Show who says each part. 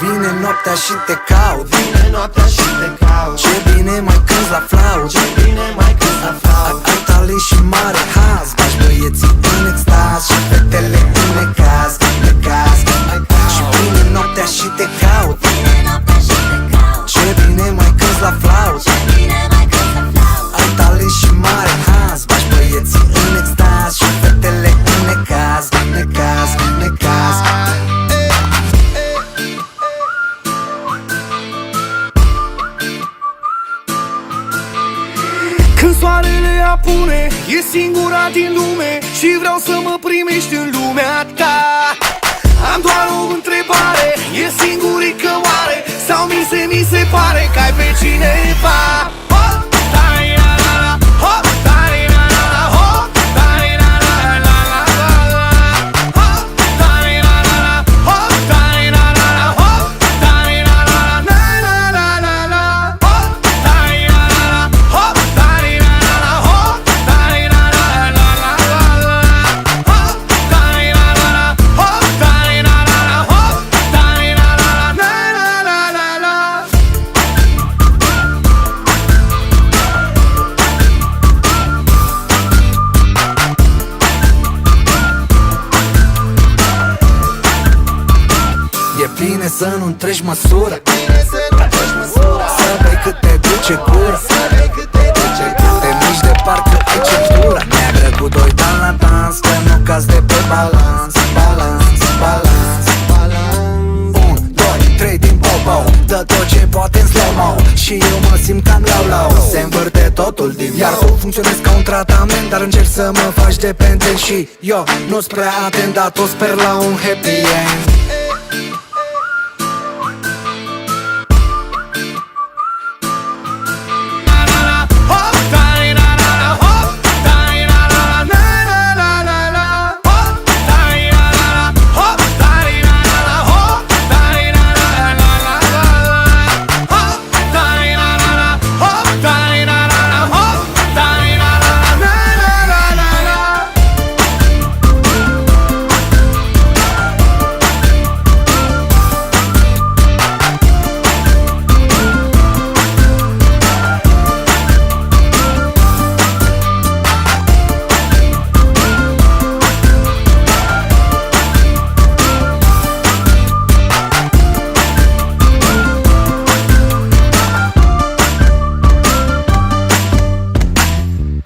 Speaker 1: vine noaptea și te caut,
Speaker 2: vine noaptea și te caut.
Speaker 1: ce bine mai cânti la flaut,
Speaker 2: ce bine mai cânti la flaut.
Speaker 1: Ai talent și mare haz, bași băieții în extaz și fetele în necaz, necaz. Și vine noaptea și te caut, ce bine mai cânti la flaut, ai talent și mare haz, bași băieții în extaz și fetele în necaz, necaz, necaz.
Speaker 3: Când soarele apune, e singura din lume și vreau să mă primești în lumea ta. Am doar o întrebare, e singurică oare? Sau mi se pare că ai pe cineva?
Speaker 1: E bine să nu întreci măsura,
Speaker 2: Să bei cât te duce gura,
Speaker 1: să bei cât te duce gura. Te miști de parcă ai centura neagră cu doi bani la dans, că nu cazi de pe balans, balans, balans, balans. 1, 2, 3 din bobo, dă tot ce poate în slow-mo și eu mă simt cam low-low. Se învârte totul din iar tu funcționezi ca un tratament, dar încerci să mă faci dependent și eu nu-s prea atent, dar tot sper la un happy end.